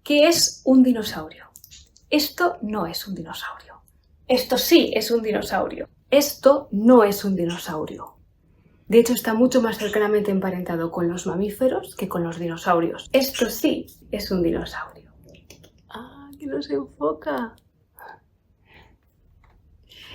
¿Qué es un dinosaurio? Esto no es un dinosaurio. Esto sí es un dinosaurio. Esto no es un dinosaurio. De hecho, está mucho más cercanamente emparentado con los mamíferos que con los dinosaurios. Esto sí es un dinosaurio. ¡Ah, que no se enfoca!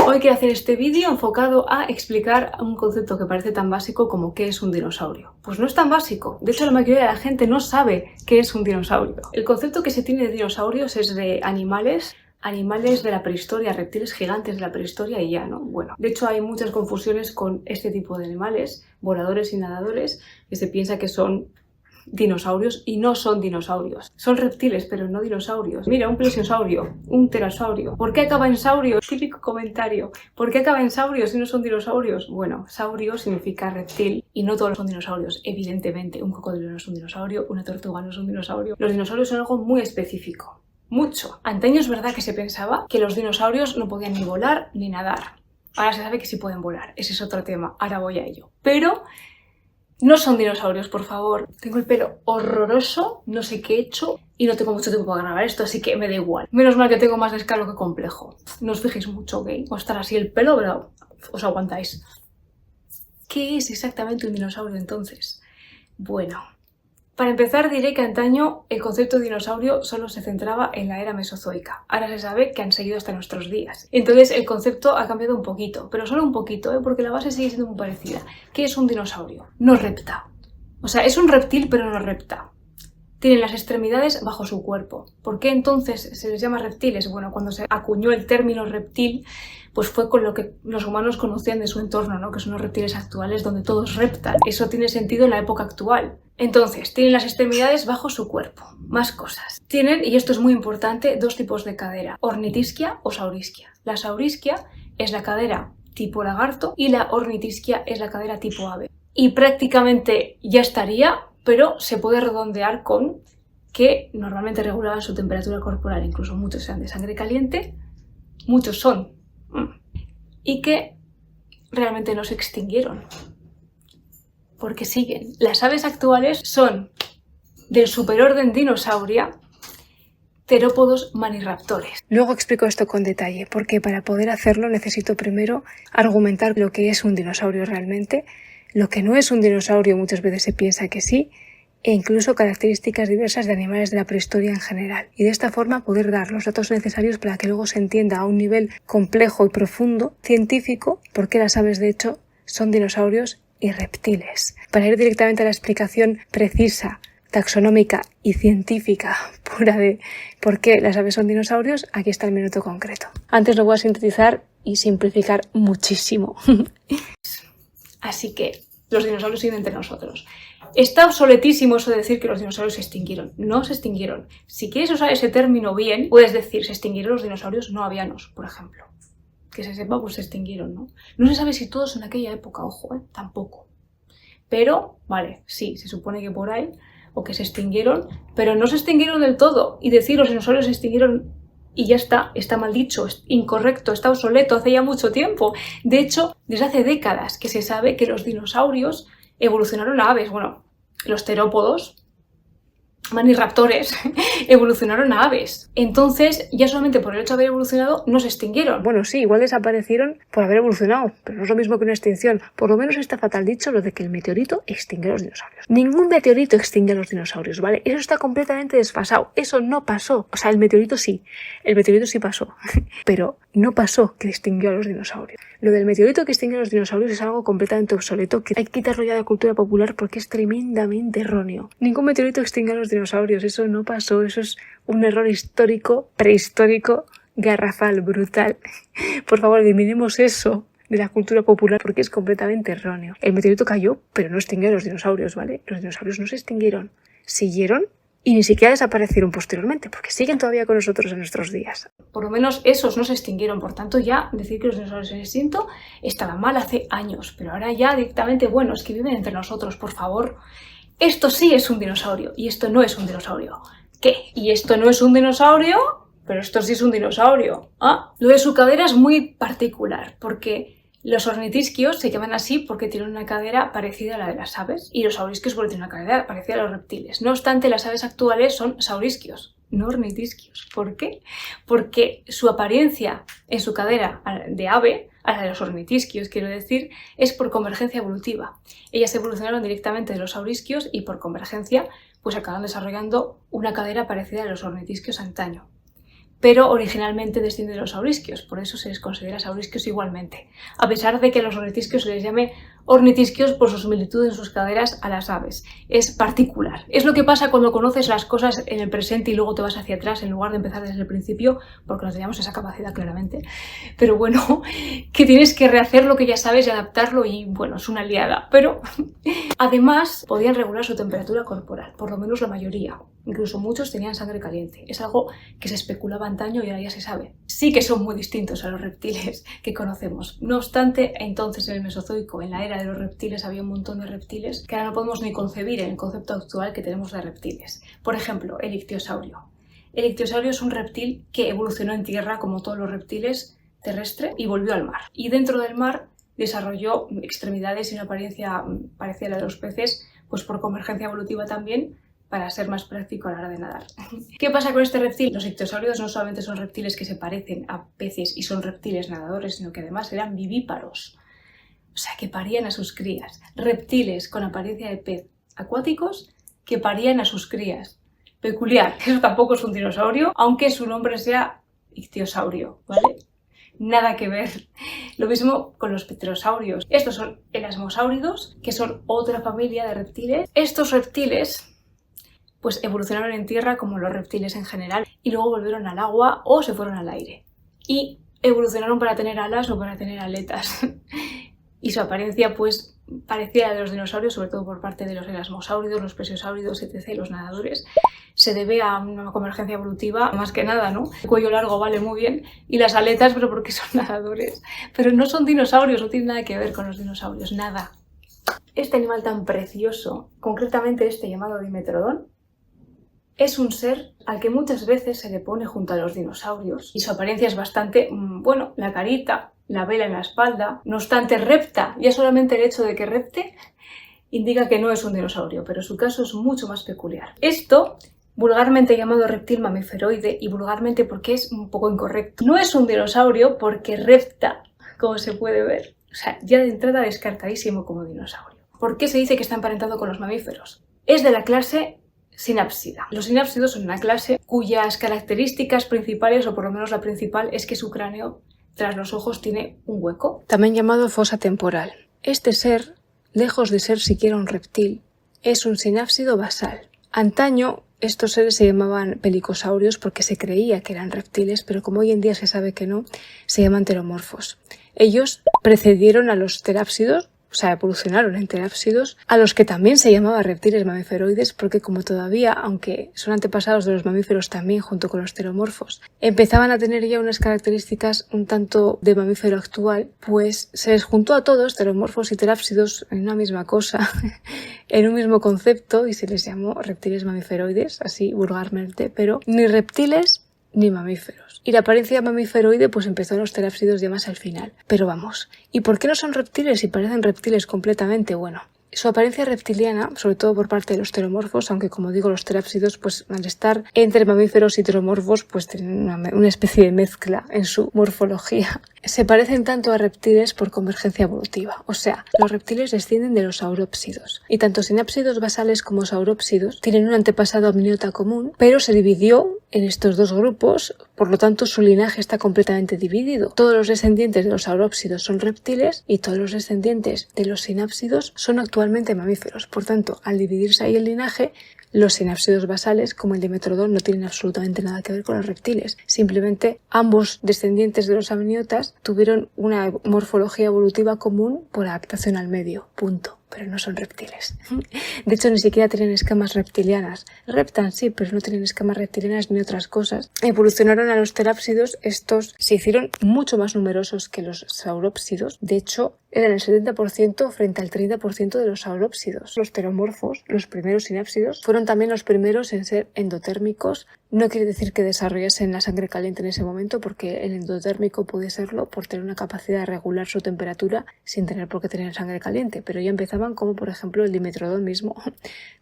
Hoy quiero hacer este vídeo enfocado a explicar un concepto que parece tan básico como qué es un dinosaurio. Pues no es tan básico. De hecho, la mayoría de la gente no sabe qué es un dinosaurio. El concepto que se tiene de dinosaurios es de animales de la prehistoria, reptiles gigantes de la prehistoria y ya, ¿no? Bueno, de hecho hay muchas confusiones con este tipo de animales, voladores y nadadores, que se piensa que son dinosaurios y no son dinosaurios. Son reptiles, pero no dinosaurios. Mira, un plesiosaurio, un pterosaurio. ¿Por qué acaba en saurio? Típico comentario. ¿Por qué acaba en saurio si no son dinosaurios? Bueno, saurio significa reptil y no todos son dinosaurios. Evidentemente, un cocodrilo no es un dinosaurio, una tortuga no es un dinosaurio. Los dinosaurios son algo muy específico. Mucho. Antaño es verdad que se pensaba que los dinosaurios no podían ni volar ni nadar. Ahora se sabe que sí pueden volar. Ese es otro tema. Ahora voy a ello. Pero no son dinosaurios, por favor. Tengo el pelo horroroso, no sé qué he hecho y no tengo mucho tiempo para grabar esto, así que me da igual. Menos mal que tengo más descaro que complejo. No os fijéis mucho, ¿ok? Va a estar así el pelo, pero os aguantáis. ¿Qué es exactamente un dinosaurio entonces? Bueno, para empezar diré que antaño el concepto de dinosaurio solo se centraba en la era mesozoica. Ahora se sabe que han seguido hasta nuestros días. Entonces el concepto ha cambiado un poquito, pero solo un poquito, porque la base sigue siendo muy parecida. ¿Qué es un dinosaurio? No repta. O sea, es un reptil pero no repta. Tienen las extremidades bajo su cuerpo. ¿Por qué entonces se les llama reptiles? Bueno, cuando se acuñó el término reptil, pues fue con lo que los humanos conocían de su entorno, ¿no? Que son los reptiles actuales donde todos reptan. Eso tiene sentido en la época actual. Entonces, tienen las extremidades bajo su cuerpo. Más cosas. Tienen, y esto es muy importante, dos tipos de cadera. Ornitisquia o saurisquia. La saurisquia es la cadera tipo lagarto y la ornitisquia es la cadera tipo ave. Y prácticamente ya estaría, pero se puede redondear con que normalmente regulaban su temperatura corporal. Incluso muchos eran de sangre caliente, muchos son. Y que realmente no se extinguieron. Porque siguen. Las aves actuales son del superorden Dinosauria, terópodos maniraptores. Luego explico esto con detalle, porque para poder hacerlo necesito primero argumentar lo que es un dinosaurio realmente, lo que no es un dinosaurio muchas veces se piensa que sí, e incluso características diversas de animales de la prehistoria en general. Y de esta forma poder dar los datos necesarios para que luego se entienda a un nivel complejo y profundo, científico, por qué las aves de hecho son dinosaurios y reptiles. Para ir directamente a la explicación precisa, taxonómica y científica pura de por qué las aves son dinosaurios, aquí está el minuto concreto. Antes lo voy a sintetizar y simplificar muchísimo. Así que los dinosaurios siguen entre nosotros. Está obsoletísimo eso de decir que los dinosaurios se extinguieron. No se extinguieron. Si quieres usar ese término bien, puedes decir se extinguieron los dinosaurios no avianos, por ejemplo. Que se sepa, pues se extinguieron, ¿no? No se sabe si todos en aquella época, ojo, tampoco. Pero, vale, sí, se supone que por ahí, o que se extinguieron, pero no se extinguieron del todo. Y decir los dinosaurios se extinguieron y ya está mal dicho, es incorrecto, está obsoleto, hace ya mucho tiempo. De hecho, desde hace décadas que se sabe que los dinosaurios evolucionaron a aves. Bueno, los terópodos, maniraptores, evolucionaron a aves. Entonces, ya solamente por el hecho de haber evolucionado, no se extinguieron. Bueno, sí, igual desaparecieron por haber evolucionado, pero no es lo mismo que una extinción. Por lo menos está fatal dicho lo de que el meteorito extingue a los dinosaurios. Ningún meteorito extingue a los dinosaurios, ¿vale? Eso está completamente desfasado. Eso no pasó. O sea, el meteorito sí pasó, pero no pasó que extinguió a los dinosaurios. Lo del meteorito que extingue a los dinosaurios es algo completamente obsoleto, que hay que quitarlo ya de la cultura popular porque es tremendamente erróneo. Ningún meteorito extingue a los dinosaurios, eso no pasó, eso es un error histórico, prehistórico, garrafal, brutal. Por favor, eliminemos eso de la cultura popular porque es completamente erróneo. El meteorito cayó, pero no extinguió a los dinosaurios, ¿vale? Los dinosaurios no se extinguieron, siguieron y ni siquiera desaparecieron posteriormente, porque siguen todavía con nosotros en nuestros días. Por lo menos esos no se extinguieron, por tanto ya decir que los dinosaurios se extinto estaba mal hace años, pero ahora ya directamente, bueno, es que viven entre nosotros, por favor. Esto sí es un dinosaurio y esto no es un dinosaurio. ¿Qué? ¿Y esto no es un dinosaurio? Pero esto sí es un dinosaurio. ¿Ah? Lo de su cadera es muy particular, porque los ornitisquios se llaman así porque tienen una cadera parecida a la de las aves y los saurisquios porque tienen una cadera parecida a los reptiles. No obstante, las aves actuales son saurisquios. no ornitisquios. ¿Por qué? Porque su apariencia en su cadera de ave, a la de los ornitisquios, quiero decir, es por convergencia evolutiva. Ellas evolucionaron directamente de los saurisquios y por convergencia pues acaban desarrollando una cadera parecida a los ornitisquios antaño. Pero originalmente desciende de los saurisquios, por eso se les considera saurisquios igualmente, a pesar de que a los ornitisquios se les llame ornitisquios por su similitud en sus caderas a las aves. Es particular. Es lo que pasa cuando conoces las cosas en el presente y luego te vas hacia atrás en lugar de empezar desde el principio, porque no teníamos esa capacidad claramente. Pero bueno, que tienes que rehacer lo que ya sabes y adaptarlo y bueno, es una liada. Pero además podían regular su temperatura corporal, por lo menos la mayoría. Incluso muchos tenían sangre caliente. Es algo que se especulaba antaño y ahora ya se sabe. Sí que son muy distintos a los reptiles que conocemos. No obstante, entonces en el Mesozoico, en la era de los reptiles, había un montón de reptiles que ahora no podemos ni concebir en el concepto actual que tenemos de reptiles. Por ejemplo, el ictiosaurio. El ictiosaurio es un reptil que evolucionó en tierra como todos los reptiles terrestre y volvió al mar. Y dentro del mar desarrolló extremidades y una apariencia parecida a la de los peces, pues por convergencia evolutiva también, para ser más práctico a la hora de nadar. ¿Qué pasa con este reptil? Los ictiosaurios no solamente son reptiles que se parecen a peces y son reptiles nadadores, sino que además eran vivíparos. O sea, que parían a sus crías. Reptiles con apariencia de pez acuáticos que parían a sus crías. Peculiar. Eso tampoco es un dinosaurio, aunque su nombre sea ictiosaurio, ¿vale? Nada que ver. Lo mismo con los pterosaurios. Estos son elasmosáuridos, que son otra familia de reptiles. Estos reptiles pues evolucionaron en tierra como los reptiles en general y luego volvieron al agua o se fueron al aire. Y evolucionaron para tener alas, no para tener aletas. Y su apariencia pues parecía a la de los dinosaurios, sobre todo por parte de los elasmosáuridos, los plesiosáuridos, etc., los nadadores. Se debe a una convergencia evolutiva, más que nada, ¿no? El cuello largo vale muy bien y las aletas, pero porque son nadadores. Pero no son dinosaurios, no tienen nada que ver con los dinosaurios, nada. Este animal tan precioso, concretamente este llamado Dimetrodon, es un ser al que muchas veces se le pone junto a los dinosaurios y su apariencia es bastante, bueno, la carita, la vela en la espalda, no obstante repta. Ya solamente el hecho de que repte indica que no es un dinosaurio, pero su caso es mucho más peculiar. Esto, vulgarmente llamado reptil mamiferoide, y vulgarmente porque es un poco incorrecto, no es un dinosaurio porque repta, como se puede ver. O sea, ya de entrada descartadísimo como dinosaurio. ¿Por qué se dice que está emparentado con los mamíferos? Es de la clase sinápsida. Los sinápsidos son una clase cuyas características principales, o por lo menos la principal, es que su cráneo tras los ojos tiene un hueco, también llamado fosa temporal. Este ser, lejos de ser siquiera un reptil, es un sinápsido basal. Antaño estos seres se llamaban pelicosaurios porque se creía que eran reptiles, pero como hoy en día se sabe que no, se llaman pteromorfos. Ellos precedieron a los terápsidos, o sea, evolucionaron en terápsidos, a los que también se llamaba reptiles mamiferoides, porque como todavía, aunque son antepasados de los mamíferos también junto con los pteromorfos, empezaban a tener ya unas características un tanto de mamífero actual, pues se les juntó a todos, pteromorfos y terápsidos, en una misma cosa, en un mismo concepto, y se les llamó reptiles mamiferoides, así vulgarmente, pero ni reptiles ni mamíferos. Y la apariencia mamiferoide pues empezó en los terápsidos ya más al final. Pero vamos, ¿y por qué no son reptiles y parecen reptiles completamente? Bueno, su apariencia reptiliana, sobre todo por parte de los pteromorfos, aunque como digo los terápsidos pues al estar entre mamíferos y pteromorfos pues tienen una especie de mezcla en su morfología. Se parecen tanto a reptiles por convergencia evolutiva, o sea, los reptiles descienden de los saurópsidos y tanto sinápsidos basales como saurópsidos tienen un antepasado amniota común, pero se dividió en estos dos grupos, por lo tanto su linaje está completamente dividido. Todos los descendientes de los saurópsidos son reptiles y todos los descendientes de los sinápsidos son actualmente mamíferos. Por tanto, al dividirse ahí el linaje, los sinápsidos basales, como el Dimetrodon, no tienen absolutamente nada que ver con los reptiles. Simplemente ambos descendientes de los amniotas tuvieron una morfología evolutiva común por adaptación al medio. Punto. Pero no son reptiles. De hecho, ni siquiera tienen escamas reptilianas. Reptan, sí, pero no tienen escamas reptilianas ni otras cosas. Evolucionaron a los terápsidos. Estos se hicieron mucho más numerosos que los saurópsidos. De hecho, eran el 70% frente al 30% de los saurópsidos. Los pteromorfos, los primeros sinápsidos, fueron también los primeros en ser endotérmicos No quiere decir que desarrollasen la sangre caliente en ese momento, porque el endotérmico puede serlo por tener una capacidad de regular su temperatura sin tener por qué tener sangre caliente, pero ya empezaban como por ejemplo el Dimetrodon mismo,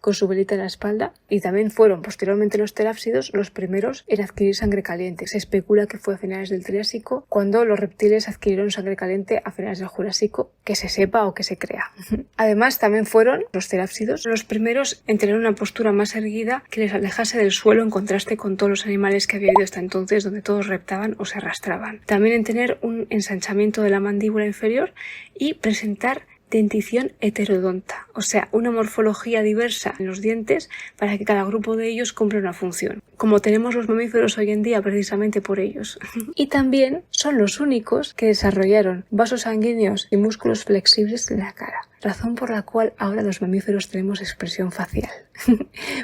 con su velita en la espalda, y también fueron posteriormente los terápsidos los primeros en adquirir sangre caliente. Se especula que fue a finales del Triásico cuando los reptiles adquirieron sangre caliente a finales del Jurásico, que se sepa o que se crea. Además también fueron los terápsidos los primeros en tener una postura más erguida que les alejase del suelo en contraste con todos los animales que había habido hasta entonces, donde todos reptaban o se arrastraban. También en tener un ensanchamiento de la mandíbula inferior y presentar dentición heterodonta, o sea, una morfología diversa en los dientes para que cada grupo de ellos cumpla una función, como tenemos los mamíferos hoy en día precisamente por ellos. Y también son los únicos que desarrollaron vasos sanguíneos y músculos flexibles en la cara, razón por la cual ahora los mamíferos tenemos expresión facial.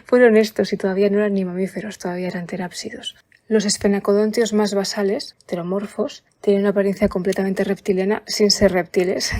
Fueron estos y todavía no eran ni mamíferos, todavía eran terápsidos. Los esfenacodontios más basales, pteromorfos, tienen una apariencia completamente reptiliana sin ser reptiles.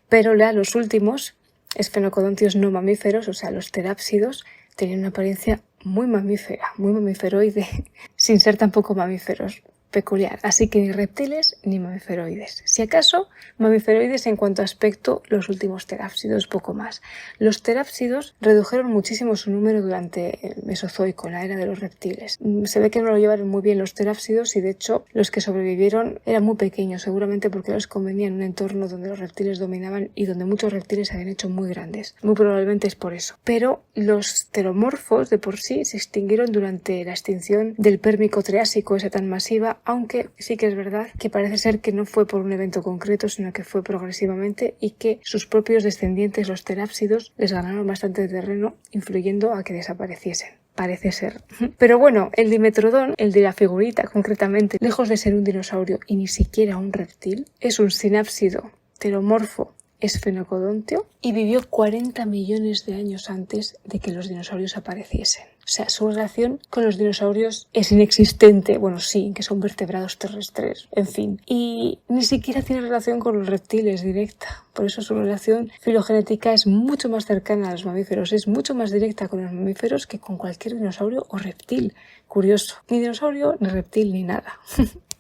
Pero los últimos, esfenocodontios no mamíferos, o sea, los terápsidos, tenían una apariencia muy mamífera, muy mamiferoide, sin ser tampoco mamíferos. Peculiar, así que ni reptiles ni mamiferoides. Si acaso, mamiferoides en cuanto a aspecto, los últimos terápsidos, poco más. Los terápsidos redujeron muchísimo su número durante el Mesozoico, la era de los reptiles. Se ve que no lo llevaron muy bien los terápsidos y de hecho los que sobrevivieron eran muy pequeños, seguramente porque les convenía en un entorno donde los reptiles dominaban y donde muchos reptiles se habían hecho muy grandes. Muy probablemente es por eso. Pero los pteromorfos de por sí se extinguieron durante la extinción del Pérmico-Triásico, esa tan masiva, aunque sí que es verdad que parece ser que no fue por un evento concreto, sino que fue progresivamente y que sus propios descendientes, los terápsidos, les ganaron bastante terreno, influyendo a que desapareciesen. Parece ser. Pero bueno, el Dimetrodon, el de la figurita concretamente, lejos de ser un dinosaurio y ni siquiera un reptil, es un sinápsido pteromorfo esfenocodontio y vivió 40 millones de años antes de que los dinosaurios apareciesen. O sea, su relación con los dinosaurios es inexistente. Bueno, sí, que son vertebrados terrestres, en fin. Y ni siquiera tiene relación con los reptiles directa. Por eso su relación filogenética es mucho más cercana a los mamíferos. Es mucho más directa con los mamíferos que con cualquier dinosaurio o reptil. Curioso. Ni dinosaurio, ni reptil, ni nada.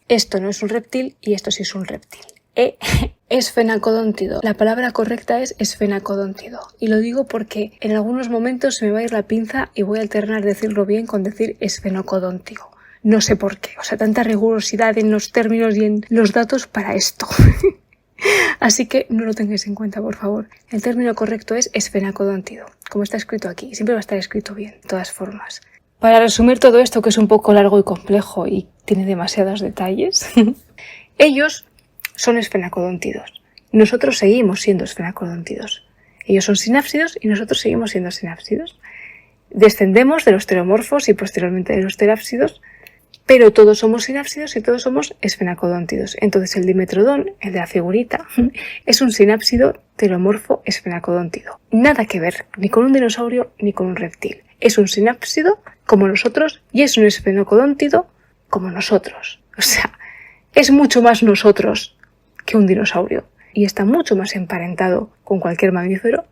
Esto no es un reptil y esto sí es un reptil. Esfenacodóntido. La palabra correcta es esfenacodóntido. Y lo digo porque en algunos momentos se me va a ir la pinza y voy a alternar decirlo bien con decir esfenocodóntico. No sé por qué. O sea, tanta rigurosidad en los términos y en los datos para esto. Así que no lo tengáis en cuenta, por favor. El término correcto es esfenacodóntido, como está escrito aquí. Siempre va a estar escrito bien, de todas formas. Para resumir todo esto, que es un poco largo y complejo y tiene demasiados detalles, ellos son esfenacodóntidos. Nosotros seguimos siendo esfenacodóntidos. Ellos son sinápsidos y nosotros seguimos siendo sinápsidos. Descendemos de los pteromorfos y posteriormente de los terápsidos, pero todos somos sinápsidos y todos somos esfenacodóntidos. Entonces el Dimetrodon, el de la figurita, es un sinápsido pteromorfo esfenacodóntido. Nada que ver ni con un dinosaurio ni con un reptil. Es un sinápsido como nosotros y es un esfenacodóntido como nosotros. O sea, es mucho más nosotros que un dinosaurio y está mucho más emparentado con cualquier mamífero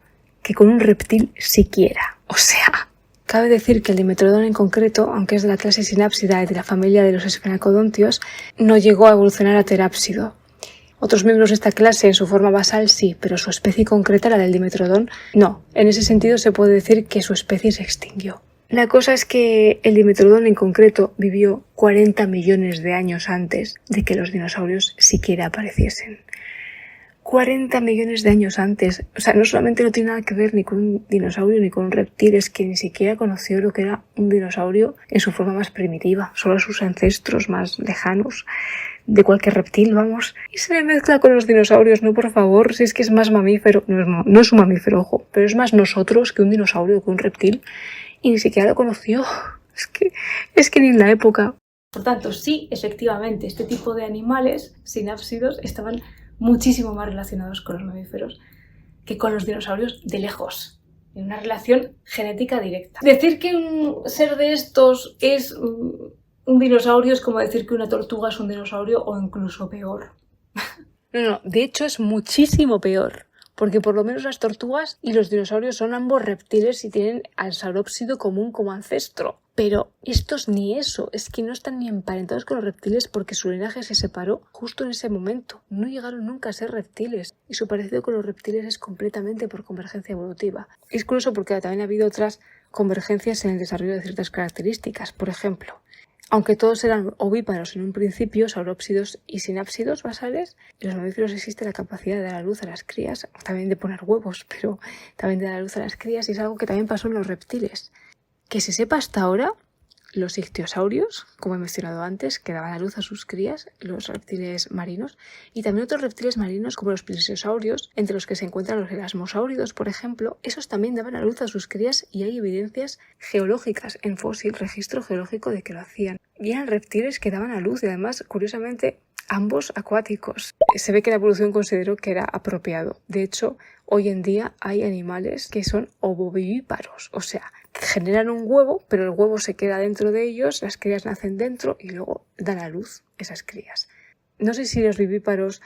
que con un reptil siquiera. O sea, cabe decir que el Dimetrodon en concreto, aunque es de la clase sinápsida y de la familia de los esfenacodontios, no llegó a evolucionar a terápsido. Otros miembros de esta clase en su forma basal sí, pero su especie concreta, la del Dimetrodon, no. En ese sentido se puede decir que su especie se extinguió. La cosa es que el Dimetrodon en concreto vivió 40 millones de años antes de que los dinosaurios siquiera apareciesen. 40 millones de años antes. O sea, no solamente no tiene nada que ver ni con un dinosaurio ni con un reptil, es que ni siquiera conoció lo que era un dinosaurio en su forma más primitiva, solo sus ancestros más lejanos de cualquier reptil, vamos. Y se le mezcla con los dinosaurios, no, por favor, si es que es más mamífero. No es un mamífero, ojo, pero es más nosotros que un dinosaurio o que un reptil. Y ni siquiera lo conoció. Es que ni en la época. Por tanto, sí, efectivamente, este tipo de animales sinápsidos estaban muchísimo más relacionados con los mamíferos que con los dinosaurios de lejos, en una relación genética directa. Decir que un ser de estos es un dinosaurio es como decir que una tortuga es un dinosaurio o incluso peor. No, de hecho es muchísimo peor. Porque por lo menos las tortugas y los dinosaurios son ambos reptiles y tienen al saurópsido común como ancestro. Pero estos ni eso, es que no están ni emparentados con los reptiles porque su linaje se separó justo en ese momento. No llegaron nunca a ser reptiles y su parecido con los reptiles es completamente por convergencia evolutiva. Es curioso porque también ha habido otras convergencias en el desarrollo de ciertas características. Por ejemplo, aunque todos eran ovíparos en un principio, saurópsidos y sinápsidos basales, en los mamíferos existe la capacidad de dar a luz a las crías, también de poner huevos, pero también de dar a luz a las crías, y es algo que también pasó en los reptiles. Que se sepa hasta ahora, los ictiosaurios, como he mencionado antes, que daban a luz a sus crías, los reptiles marinos, y también otros reptiles marinos como los plesiosaurios, entre los que se encuentran los elasmosáuridos, por ejemplo, esos también daban a luz a sus crías y hay evidencias geológicas en fósil, registro geológico de que lo hacían. Y eran reptiles que daban a luz y además, curiosamente, ambos acuáticos. Se ve que la evolución consideró que era apropiado. De hecho, hoy en día hay animales que son ovovivíparos, o sea, que generan un huevo, pero el huevo se queda dentro de ellos, las crías nacen dentro y luego dan a luz esas crías. No sé si los vivíparos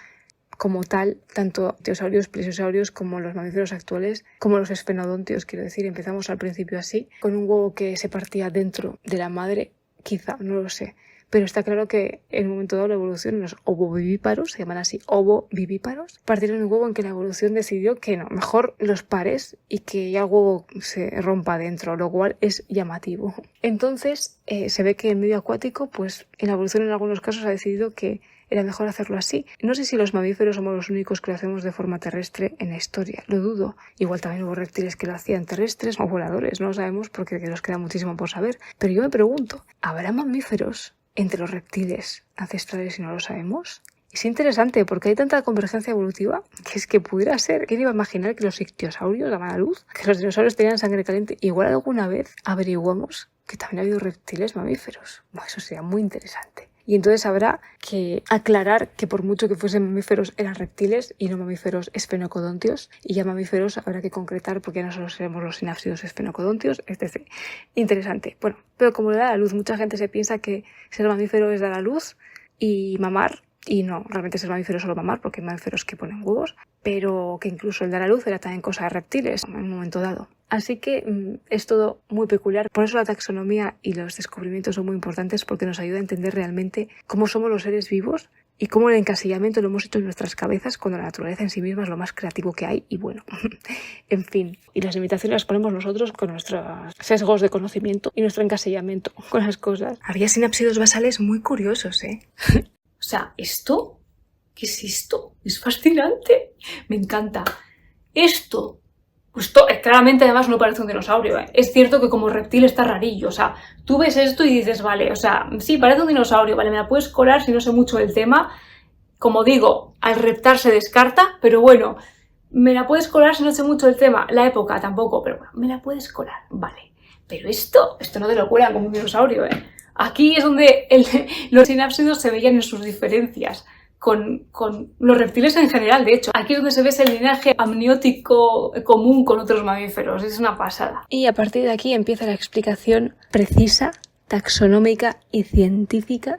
como tal, tanto pterosaurios, plesiosaurios como los mamíferos actuales, como los esfenodontios, quiero decir, empezamos al principio así, con un huevo que se partía dentro de la madre, quizá, no lo sé. Pero está claro que en un momento dado la evolución, los ovovivíparos, se llaman así ovovivíparos, partieron un huevo en que la evolución decidió que no, mejor los pares y que ya el huevo se rompa dentro, lo cual es llamativo. Entonces se ve que en medio acuático, pues en la evolución en algunos casos ha decidido que era mejor hacerlo así. No sé si los mamíferos somos los únicos que lo hacemos de forma terrestre en la historia, lo dudo. Igual también hubo reptiles que lo hacían terrestres o voladores, no lo sabemos porque nos queda muchísimo por saber. Pero yo me pregunto, ¿habrá mamíferos entre los reptiles ancestrales y no lo sabemos? Es interesante porque hay tanta convergencia evolutiva que es que pudiera ser. ¿Quién iba a imaginar que los ictiosaurios daban a luz? Que los dinosaurios tenían sangre caliente. Igual alguna vez averiguamos que también ha habido reptiles mamíferos. Bueno, eso sería muy interesante. Y entonces habrá que aclarar que por mucho que fuesen mamíferos eran reptiles y no mamíferos esfenocodontios. Y ya mamíferos habrá que concretar porque no solo seremos los sinápsidos esfenocodontios, etc. Interesante. Bueno, pero como le da la luz, mucha gente se piensa que ser mamífero es dar a luz y mamar. Y no, realmente ser mamífero es solo mamar porque hay mamíferos que ponen huevos. Pero que incluso el dar a luz era también cosa de reptiles en un momento dado. Así que es todo muy peculiar. Por eso la taxonomía y los descubrimientos son muy importantes porque nos ayuda a entender realmente cómo somos los seres vivos y cómo el encasillamiento lo hemos hecho en nuestras cabezas cuando la naturaleza en sí misma es lo más creativo que hay. Y bueno, en fin. Y las limitaciones las ponemos nosotros con nuestros sesgos de conocimiento y nuestro encasillamiento con las cosas. Había sinápsidos basales muy curiosos, ¿eh? O sea, ¿esto? ¿Qué es esto? Es fascinante. Me encanta. Esto. Pues claramente además no parece un dinosaurio, ¿eh? Es cierto que como reptil está rarillo, o sea, tú ves esto y dices, vale, o sea, sí, parece un dinosaurio, vale, me la puedes colar si no sé mucho del tema. Como digo, al reptar se descarta, pero bueno, me la puedes colar si no sé mucho del tema. La época tampoco, pero bueno, me la puedes colar, vale. Pero esto no te lo cuelan como un dinosaurio, ¿eh? Aquí es donde los sinápsidos se veían en sus diferencias con los reptiles en general. De hecho, aquí es donde se ve ese linaje amniótico común con otros mamíferos. Es una pasada. Y a partir de aquí empieza la explicación precisa, taxonómica y científica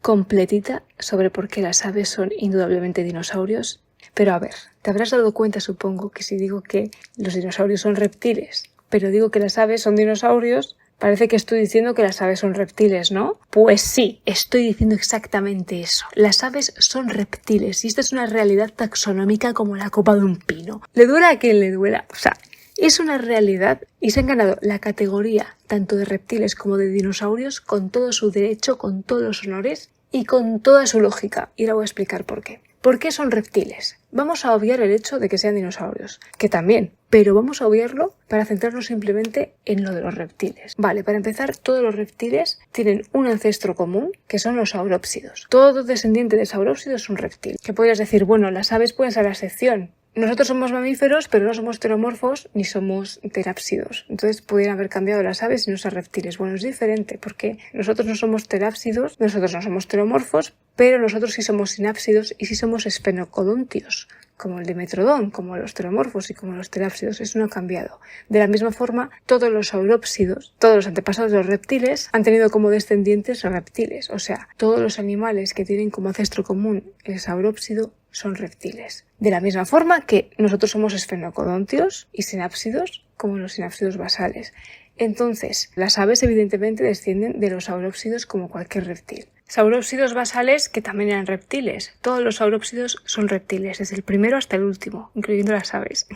completita sobre por qué las aves son indudablemente dinosaurios. Pero a ver, te habrás dado cuenta, supongo, que si digo que los dinosaurios son reptiles, pero digo que las aves son dinosaurios, parece que estoy diciendo que las aves son reptiles, ¿no? Pues sí, estoy diciendo exactamente eso. Las aves son reptiles y esta es una realidad taxonómica como la copa de un pino. Le duela a quien le duela. O sea, es una realidad y se han ganado la categoría tanto de reptiles como de dinosaurios con todo su derecho, con todos los honores y con toda su lógica. Y ahora voy a explicar por qué. ¿Por qué son reptiles? Vamos a obviar el hecho de que sean dinosaurios, que también, pero vamos a obviarlo para centrarnos simplemente en lo de los reptiles. Vale, para empezar, todos los reptiles tienen un ancestro común, que son los saurópsidos. Todo descendiente de saurópsidos es un reptil. Que podrías decir, bueno, las aves pueden ser la excepción. Nosotros somos mamíferos, pero no somos pteromorfos ni somos terápsidos. Entonces pudieran haber cambiado las aves y no ser reptiles. Bueno, es diferente porque nosotros no somos terápsidos, nosotros no somos pteromorfos, pero nosotros sí somos sinápsidos y sí somos esfenocodontios, como el dimetrodón, como los pteromorfos y como los terápsidos. Eso no ha cambiado. De la misma forma, todos los saurópsidos, todos los antepasados de los reptiles, han tenido como descendientes reptiles. O sea, todos los animales que tienen como ancestro común el saurópsido son reptiles. De la misma forma que nosotros somos esfenocodontios y sinápsidos como los sinápsidos basales. Entonces, las aves evidentemente descienden de los saurópsidos como cualquier reptil. Saurópsidos basales que también eran reptiles. Todos los saurópsidos son reptiles, desde el primero hasta el último, incluyendo las aves.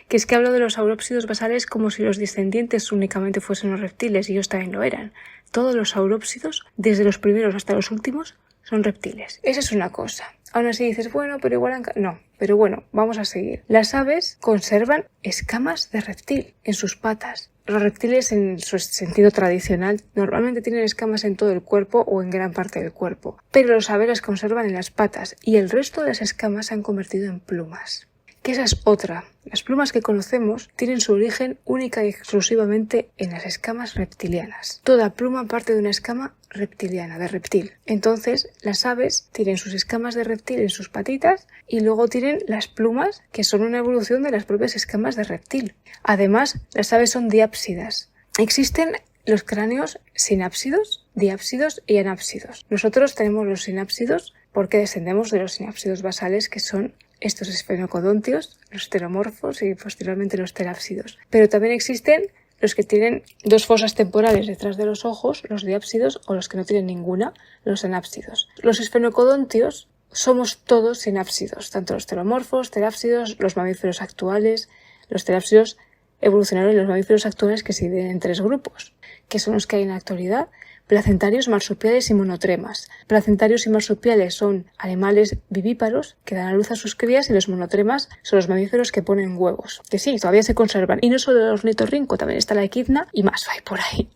Que es que hablo de los saurópsidos basales como si los descendientes únicamente fuesen los reptiles, y ellos también lo eran. Todos los saurópsidos, desde los primeros hasta los últimos, son reptiles. Esa es una cosa. Aún así dices, bueno, pero igual... No, pero bueno, vamos a seguir. Las aves conservan escamas de reptil en sus patas. Los reptiles, en su sentido tradicional, normalmente tienen escamas en todo el cuerpo o en gran parte del cuerpo, pero los aves las conservan en las patas y el resto de las escamas se han convertido en plumas. Que esa es otra. Las plumas que conocemos tienen su origen única y exclusivamente en las escamas reptilianas. Toda pluma parte de una escama reptiliana, de reptil. Entonces, las aves tienen sus escamas de reptil en sus patitas y luego tienen las plumas, que son una evolución de las propias escamas de reptil. Además, las aves son diápsidas. Existen los cráneos sinápsidos, diápsidos y anápsidos. Nosotros tenemos los sinápsidos porque descendemos de los sinápsidos basales, que son estos esfenocodontios, los pteromorfos y posteriormente los terápsidos. Pero también existen los que tienen dos fosas temporales detrás de los ojos, los diápsidos, o los que no tienen ninguna, los anápsidos. Los esfenocodontios somos todos sinápsidos, tanto los pteromorfos, terápsidos, los mamíferos actuales, los terápsidos evolucionaron y los mamíferos actuales, que se dividen en tres grupos, que son los que hay en la actualidad: placentarios, marsupiales y monotremas. Placentarios y marsupiales son animales vivíparos que dan a luz a sus crías, y los monotremas son los mamíferos que ponen huevos, que sí, todavía se conservan. Y no solo el ornitorrinco, también está la equidna y más hay por ahí.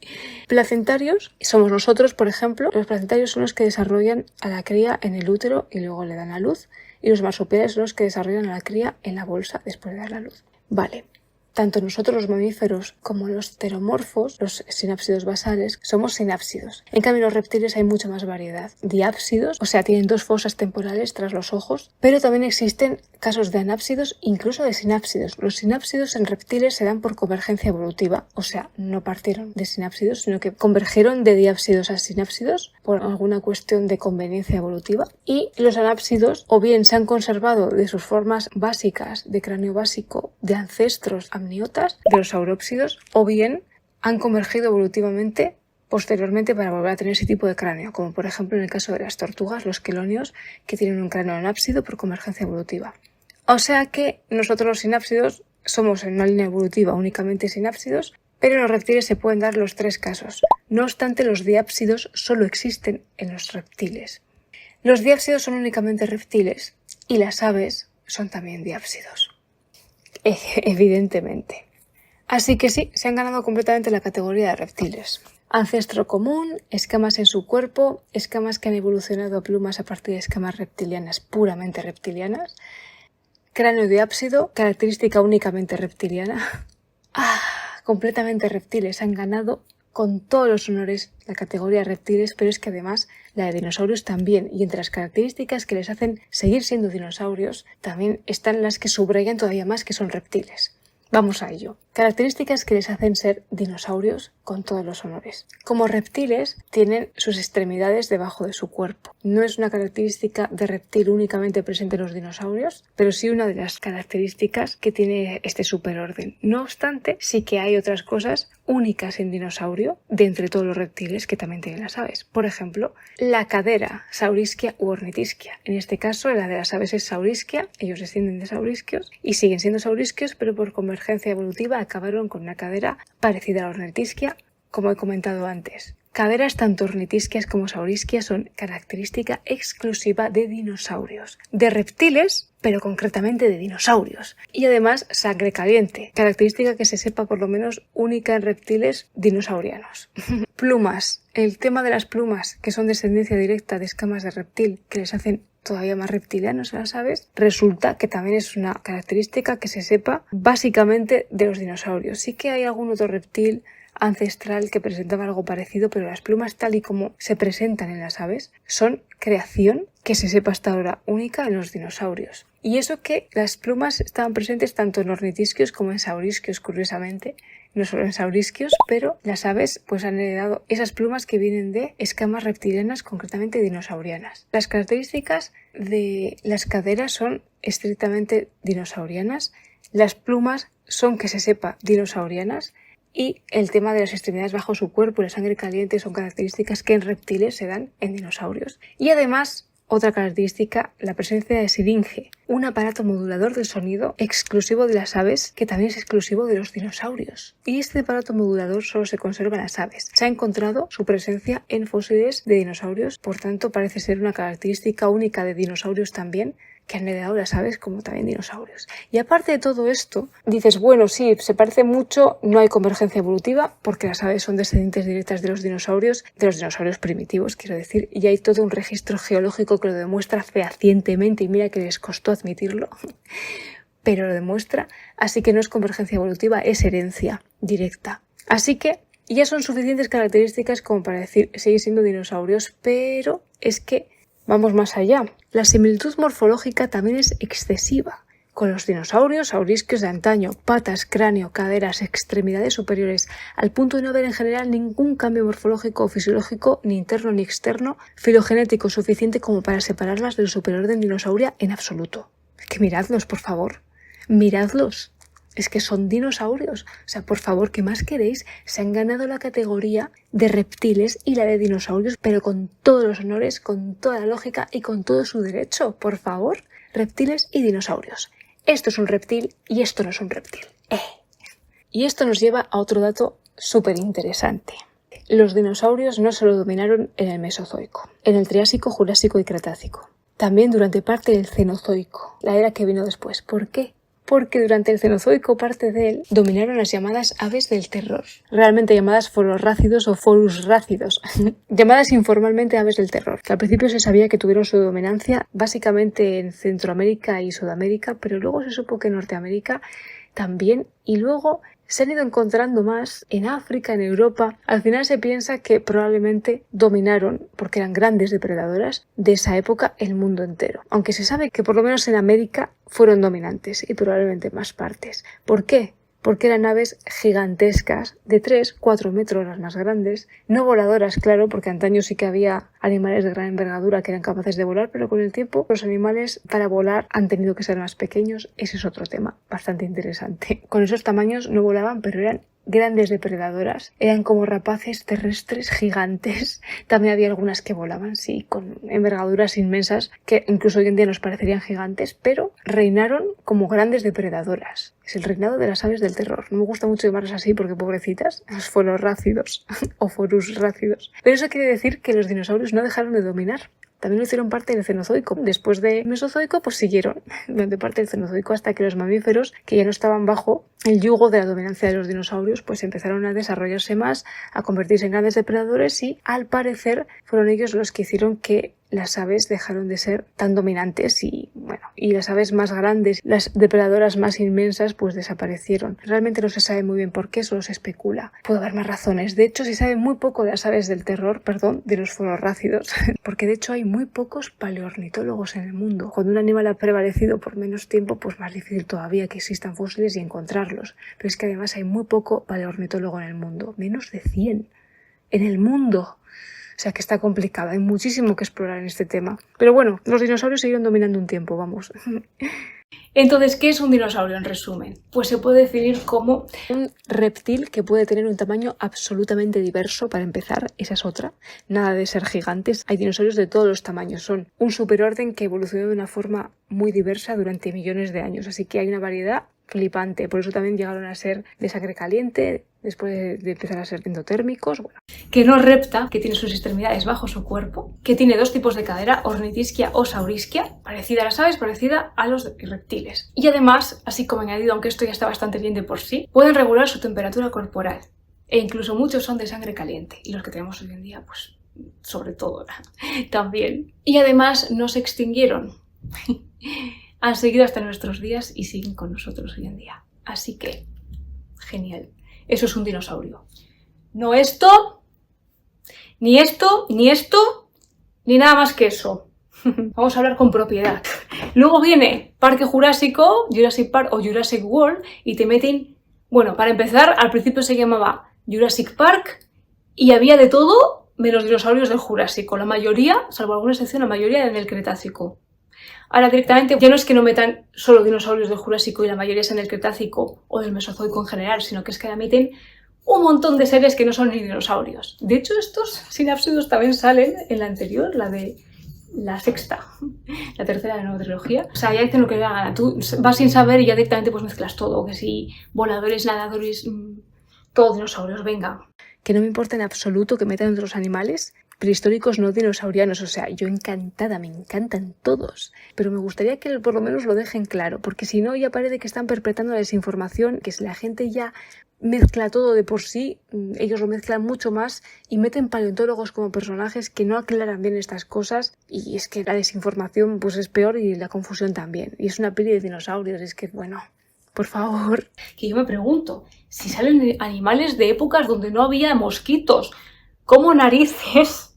Placentarios somos nosotros, por ejemplo. Los placentarios son los que desarrollan a la cría en el útero y luego le dan a luz, y los marsupiales son los que desarrollan a la cría en la bolsa después de dar la luz. Vale. Tanto nosotros los mamíferos como los pteromorfos, los sinápsidos basales, somos sinápsidos. En cambio, en los reptiles hay mucha más variedad. Diápsidos, o sea, tienen dos fosas temporales tras los ojos, pero también existen casos de anápsidos, incluso de sinápsidos. Los sinápsidos en reptiles se dan por convergencia evolutiva, o sea, no partieron de sinápsidos, sino que convergieron de diápsidos a sinápsidos por alguna cuestión de conveniencia evolutiva. Y los anápsidos o bien se han conservado de sus formas básicas de cráneo básico de ancestros amniotas de los saurópsidos, o bien han convergido evolutivamente posteriormente para volver a tener ese tipo de cráneo, como por ejemplo en el caso de las tortugas, los quelonios, que tienen un cráneo anápsido por convergencia evolutiva. O sea que nosotros los sinápsidos somos en una línea evolutiva únicamente sinápsidos, pero en los reptiles se pueden dar los tres casos. No obstante, los diápsidos solo existen en los reptiles. Los diápsidos son únicamente reptiles y las aves son también diápsidos. Evidentemente. Así que sí, se han ganado completamente la categoría de reptiles. Ancestro común, escamas en su cuerpo, escamas que han evolucionado a plumas a partir de escamas reptilianas, puramente reptilianas, cráneo diápsido, característica únicamente reptiliana. Completamente reptiles. Han ganado con todos los honores la categoría de reptiles, pero es que además la de dinosaurios también, y entre las características que les hacen seguir siendo dinosaurios también están las que subrayan todavía más que son reptiles. Vamos a ello. Características que les hacen ser dinosaurios con todos los honores. Como reptiles, tienen sus extremidades debajo de su cuerpo. No es una característica de reptil únicamente presente en los dinosaurios, pero sí una de las características que tiene este superorden. No obstante, sí que hay otras cosas únicas en dinosaurio de entre todos los reptiles que también tienen las aves. Por ejemplo, la cadera saurisquia u ornitisquia. En este caso, la de las aves es saurisquia, ellos descienden de saurisquios y siguen siendo saurisquios, pero por convergencia evolutiva acabaron con una cadera parecida a la ornitisquia, como he comentado antes. Caderas tanto ornitisquias como saurisquias son característica exclusiva de dinosaurios, de reptiles, pero concretamente de dinosaurios. Y además sangre caliente, característica que se sepa por lo menos única en reptiles dinosaurianos. Plumas. El tema de las plumas, que son descendencia directa de escamas de reptil, que les hacen todavía más reptilianos a las aves, resulta que también es una característica que se sepa básicamente de los dinosaurios. Sí que hay algún otro reptil ancestral que presentaba algo parecido, pero las plumas tal y como se presentan en las aves son creación que se sepa hasta ahora única en los dinosaurios. Y eso que las plumas estaban presentes tanto en ornitisquios como en saurisquios, curiosamente, no solo en saurisquios, pero las aves pues han heredado esas plumas que vienen de escamas reptilianas, concretamente dinosaurianas. Las características de las caderas son estrictamente dinosaurianas, las plumas son, que se sepa, dinosaurianas, Y el tema de las extremidades bajo su cuerpo y la sangre caliente son características que en reptiles se dan en dinosaurios. Y además, otra característica, la presencia de siringe, un aparato modulador del sonido exclusivo de las aves, que también es exclusivo de los dinosaurios. Y este aparato modulador solo se conserva en las aves. Se ha encontrado su presencia en fósiles de dinosaurios, por tanto parece ser una característica única de dinosaurios también, que han heredado las aves como también dinosaurios. Y aparte de todo esto, dices, bueno, sí, se parece mucho, no hay convergencia evolutiva, porque las aves son descendientes directas de los dinosaurios primitivos, quiero decir, y hay todo un registro geológico que lo demuestra fehacientemente, y mira que les costó admitirlo, pero lo demuestra, así que no es convergencia evolutiva, es herencia directa. Así que ya son suficientes características como para decir, siguen siendo dinosaurios, pero es que vamos más allá. La similitud morfológica también es excesiva. Con los dinosaurios saurisquios de antaño, patas, cráneo, caderas, extremidades superiores, al punto de no haber en general ningún cambio morfológico o fisiológico, ni interno ni externo, filogenético suficiente como para separarlas del superorden dinosauria en absoluto. Que miradlos, por favor. Miradlos. Es que son dinosaurios. O sea, por favor, ¿qué más queréis? Se han ganado la categoría de reptiles y la de dinosaurios, pero con todos los honores, con toda la lógica y con todo su derecho. Por favor, reptiles y dinosaurios. Esto es un reptil y esto no es un reptil. Y esto nos lleva a otro dato súper interesante. Los dinosaurios no solo dominaron en el Mesozoico, en el Triásico, Jurásico y Cretácico. También durante parte del Cenozoico, la era que vino después. ¿Por qué? Porque durante el Cenozoico, parte de él, dominaron las llamadas aves del terror, realmente llamadas fororrácidos o forusrácidos, llamadas informalmente aves del terror, que al principio se sabía que tuvieron su dominancia básicamente en Centroamérica y Sudamérica, pero luego se supo que en Norteamérica también, y luego se han ido encontrando más en África, en Europa. Al final se piensa que probablemente dominaron, porque eran grandes depredadoras, de esa época el mundo entero. Aunque se sabe que por lo menos en América fueron dominantes y probablemente en más partes. ¿Por qué? Porque eran aves gigantescas, de 3-4 metros las más grandes, no voladoras, claro, porque antaño sí que había animales de gran envergadura que eran capaces de volar, pero con el tiempo los animales para volar han tenido que ser más pequeños. Ese es otro tema bastante interesante. Con esos tamaños no volaban, pero eran grandes depredadoras, eran como rapaces terrestres gigantes. También había algunas que volaban, sí, con envergaduras inmensas que incluso hoy en día nos parecerían gigantes, pero reinaron como grandes depredadoras. Es el reinado de las aves del terror. No me gusta mucho llamarlas así porque pobrecitas, los fororrácidos o forusrácidos. Pero eso quiere decir que los dinosaurios no dejaron de dominar. También lo hicieron parte del Cenozoico. Después del Mesozoico, pues siguieron durante parte del Cenozoico hasta que los mamíferos, que ya no estaban bajo el yugo de la dominancia de los dinosaurios, pues empezaron a desarrollarse más, a convertirse en grandes depredadores y, al parecer, fueron ellos los que hicieron que las aves dejaron de ser tan dominantes y las aves más grandes, las depredadoras más inmensas, pues desaparecieron. Realmente no se sabe muy bien por qué, solo se especula. Puede haber más razones. De hecho, se sabe muy poco de las aves del terror, de los fororrácidos, porque de hecho hay muy pocos paleoornitólogos en el mundo. Cuando un animal ha prevalecido por menos tiempo, pues más difícil todavía que existan fósiles y encontrarlos. Pero es que además hay muy poco paleoornitólogo en el mundo, menos de 100 en el mundo. O sea que está complicado, hay muchísimo que explorar en este tema. Pero bueno, los dinosaurios siguieron dominando un tiempo, vamos. Entonces, ¿qué es un dinosaurio en resumen? Pues se puede definir como un reptil que puede tener un tamaño absolutamente diverso, para empezar, esa es otra. Nada de ser gigantes, hay dinosaurios de todos los tamaños, son un superorden que evolucionó de una forma muy diversa durante millones de años, así que hay una variedad flipante, por eso también llegaron a ser de sangre caliente, después de empezar a ser endotérmicos. Que no repta, que tiene sus extremidades bajo su cuerpo, que tiene dos tipos de cadera, ornitisquia o saurisquia, parecida a las aves, parecida a los reptiles. Y además, así como añadido, aunque esto ya está bastante bien de por sí, pueden regular su temperatura corporal. E incluso muchos son de sangre caliente, y los que tenemos hoy en día, pues, sobre todo, también. Y además no se extinguieron. Han seguido hasta nuestros días y siguen con nosotros hoy en día. Así que, genial. Eso es un dinosaurio. No esto, ni esto, ni esto, ni nada más que eso. Vamos a hablar con propiedad. Luego viene Parque Jurásico, Jurassic Park o Jurassic World y te meten... Bueno, para empezar, al principio se llamaba Jurassic Park y había de todo menos dinosaurios del Jurásico. La mayoría, salvo alguna excepción, la mayoría eran del Cretácico. Ahora directamente ya no es que no metan solo dinosaurios del Jurásico y la mayoría sean del Cretácico o del Mesozoico en general, sino que es que ahora meten un montón de seres que no son ni dinosaurios. De hecho, estos sinápsidos también salen en la anterior, la de la sexta, la tercera de la nueva trilogía. O sea, ya dicen lo que le da la gana. Tú vas sin saber y ya directamente pues mezclas todo. Que si voladores, nadadores, todos dinosaurios, venga. Que no me importa en absoluto que metan otros animales prehistóricos no dinosaurianos. O sea, yo encantada, me encantan todos. Pero me gustaría que por lo menos lo dejen claro, porque si no ya parece que están perpetrando la desinformación, que si la gente ya mezcla todo de por sí, ellos lo mezclan mucho más y meten paleontólogos como personajes que no aclaran bien estas cosas, y es que la desinformación pues es peor y la confusión también. Y es una peli de dinosaurios, es que bueno, por favor. Que yo me pregunto, si salen animales de épocas donde no había mosquitos, ¿cómo narices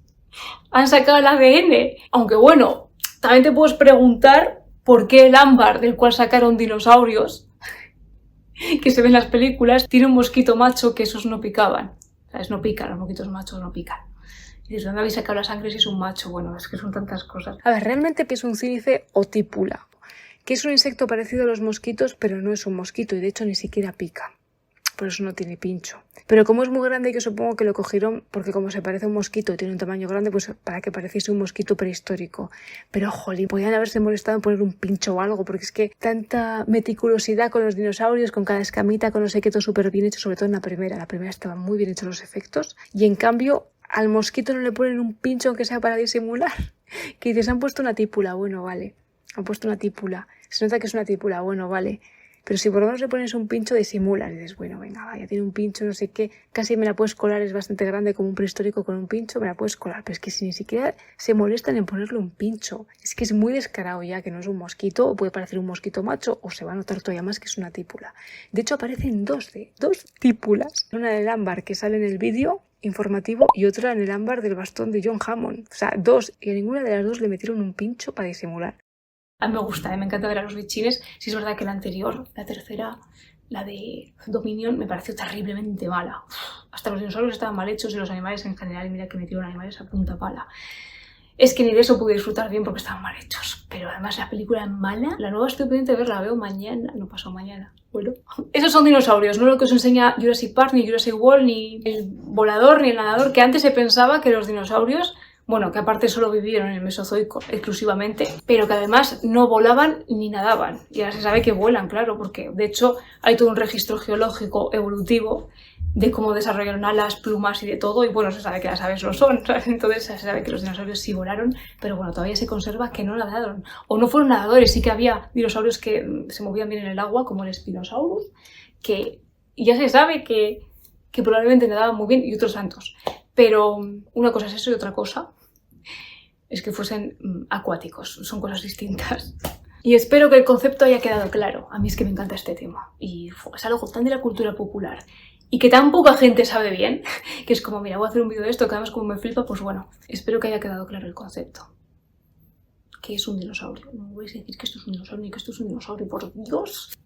han sacado el ADN? Aunque bueno, también te puedes preguntar por qué el ámbar del cual sacaron dinosaurios que se ven en las películas, tiene un mosquito macho que esos no picaban. ¿Sabes? No pican, los mosquitos machos no pican. Y dices, ¿dónde habéis sacado la sangre si es un macho? Bueno, es que son tantas cosas. A ver, realmente ¿qué es un cínice o típula? Que es un insecto parecido a los mosquitos, pero no es un mosquito y de hecho ni siquiera pica. Por eso no tiene pincho. Pero como es muy grande, yo supongo que lo cogieron porque como se parece a un mosquito y tiene un tamaño grande, pues para que pareciese un mosquito prehistórico. Pero jolín, podían haberse molestado en poner un pincho o algo, porque es que tanta meticulosidad con los dinosaurios, con cada escamita, con no sé qué, todo súper bien hecho, sobre todo en la primera. La primera estaban muy bien hechos los efectos y en cambio al mosquito no le ponen un pincho aunque sea para disimular. Que dices, han puesto una típula, bueno, vale. Han puesto una típula. Se nota que es una típula, bueno, vale. Pero si por lo menos le pones un pincho, disimulas. Y dices, bueno, venga, vaya, tiene un pincho, no sé qué. Casi me la puedes colar, es bastante grande como un prehistórico con un pincho, me la puedes colar. Pero es que si ni siquiera se molestan en ponerle un pincho. Es que es muy descarado ya que no es un mosquito, o puede parecer un mosquito macho, o se va a notar todavía más que es una típula. De hecho, aparecen dos típulas. Una del ámbar que sale en el vídeo informativo y otra en el ámbar del bastón de John Hammond. O sea, dos. Y a ninguna de las dos le metieron un pincho para disimular. A mí me gusta, me encanta ver a los bichines. Sí es verdad que la anterior, la tercera, la de Dominion, me pareció terriblemente mala. Hasta los dinosaurios estaban mal hechos y los animales en general, y mira que metieron animales a punta pala. Es que ni de eso pude disfrutar bien porque estaban mal hechos. Pero además la película es mala. La nueva estoy pendiente de verla, la veo mañana. No pasó mañana. Bueno. Esos son dinosaurios, no lo que os enseña Jurassic Park, ni Jurassic World, ni el volador, ni el nadador. Que antes se pensaba que los dinosaurios... Bueno, que aparte solo vivieron en el Mesozoico exclusivamente, pero que además no volaban ni nadaban. Y ahora se sabe que vuelan, claro, porque de hecho hay todo un registro geológico evolutivo de cómo desarrollaron alas, plumas y de todo, y bueno, se sabe que las aves lo son, ¿sabes? Entonces se sabe que los dinosaurios sí volaron, pero bueno, todavía se conserva que no nadaron. O no fueron nadadores, sí que había dinosaurios que se movían bien en el agua, como el Spinosaurus, que ya se sabe que probablemente nadaban muy bien, y otros tantos. Pero una cosa es eso y otra cosa es que fuesen acuáticos, son cosas distintas. Y espero que el concepto haya quedado claro. A mí es que me encanta este tema y es algo tan de la cultura popular y que tan poca gente sabe bien, que es como, mira, voy a hacer un vídeo de esto, que además como me flipa, pues bueno, espero que haya quedado claro el concepto. ¿Qué es un dinosaurio? No me vais a decir que esto es un dinosaurio ni que esto es un dinosaurio, por Dios.